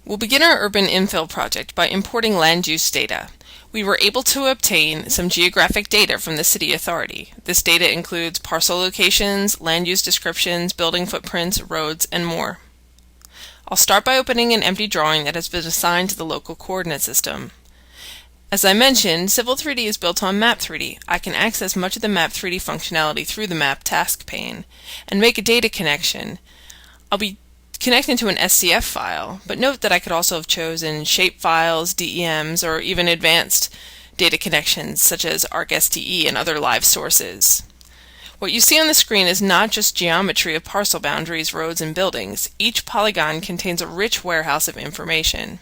We'll begin our urban infill project by importing land use data. We were able to obtain some geographic data from the City Authority. This data includes parcel locations, land use descriptions, building footprints, roads, and more. I'll start by opening an empty drawing that has been assigned to the local coordinate system. As I mentioned, Civil 3D is built on Map 3D. I can access much of the Map 3D functionality through the Map task pane and make a data connection. I'll be connecting to an SCF file, but note that I could also have chosen shape files, DEMs, or even advanced data connections such as ArcSTE and other live sources. What you see on the screen is not just geometry of parcel boundaries, roads, and buildings. Each polygon contains a rich warehouse of information.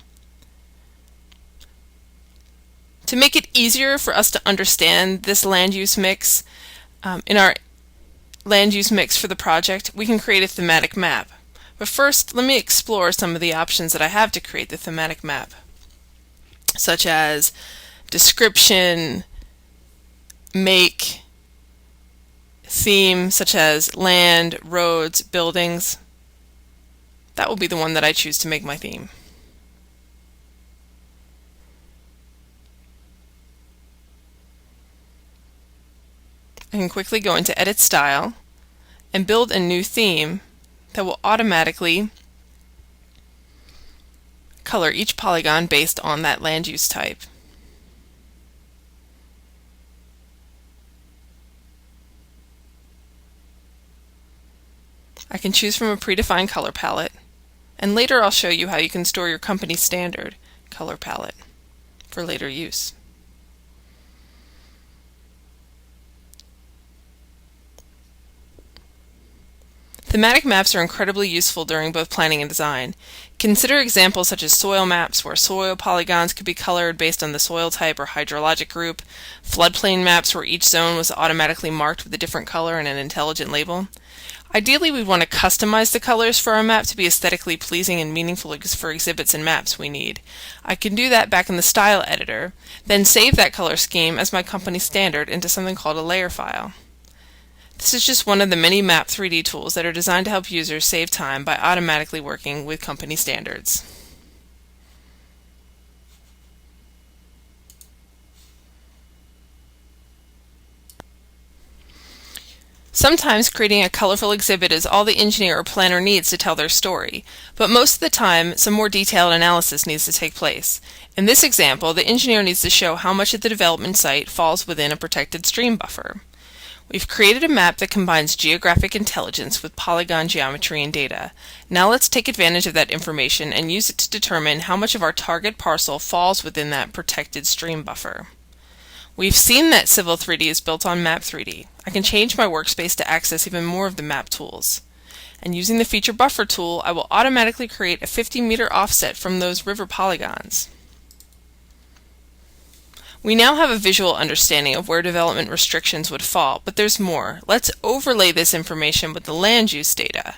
To make it easier for us to understand this land use mix, in our land use mix for the project, we can create a thematic map. But first, let me explore some of the options that I have to create the thematic map, such as description, make, theme, such as land, roads, buildings. That will be the one that I choose to make my theme. I can quickly go into Edit Style and build a new theme that will automatically color each polygon based on that land use type. I can choose from a predefined color palette, and later I'll show you how you can store your company standard color palette for later use. Thematic maps are incredibly useful during both planning and design. Consider examples such as soil maps, where soil polygons could be colored based on the soil type or hydrologic group, floodplain maps where each zone was automatically marked with a different color and an intelligent label. Ideally, we want to customize the colors for our map to be aesthetically pleasing and meaningful for exhibits and maps we need. I can do that back in the Style Editor, then save that color scheme as my company standard into something called a layer file. This is just one of the many Map 3D tools that are designed to help users save time by automatically working with company standards. Sometimes creating a colorful exhibit is all the engineer or planner needs to tell their story, but most of the time some more detailed analysis needs to take place. In this example, the engineer needs to show how much of the development site falls within a protected stream buffer. We've created a map that combines geographic intelligence with polygon geometry and data. Now let's take advantage of that information and use it to determine how much of our target parcel falls within that protected stream buffer. We've seen that Civil 3D is built on Map 3D. I can change my workspace to access even more of the map tools. And using the Feature Buffer tool, I will automatically create a 50-meter offset from those river polygons. We now have a visual understanding of where development restrictions would fall, but there's more. Let's overlay this information with the land use data.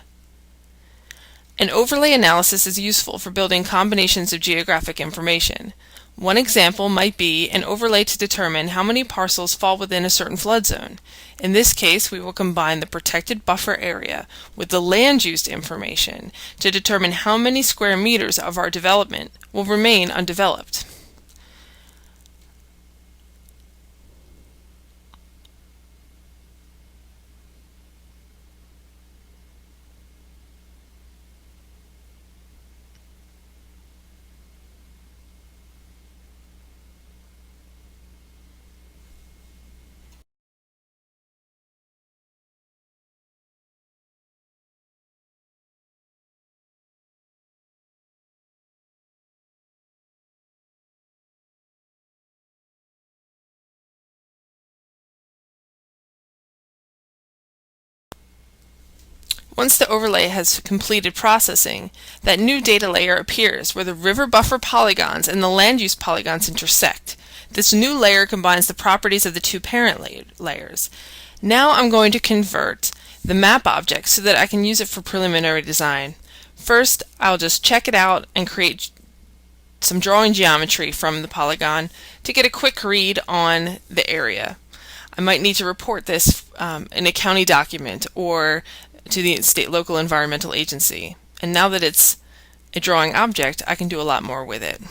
An overlay analysis is useful for building combinations of geographic information. One example might be an overlay to determine how many parcels fall within a certain flood zone. In this case, we will combine the protected buffer area with the land use information to determine how many square meters of our development will remain undeveloped. Once the overlay has completed processing, that new data layer appears where the river buffer polygons and the land use polygons intersect. This new layer combines the properties of the two parent layers. Now I'm going to convert the map object so that I can use it for preliminary design. First, I'll just check it out and create some drawing geometry from the polygon to get a quick read on the area. I might need to report this in a county document or to the state local environmental agency. And now that it's A drawing object, I can do a lot more with it.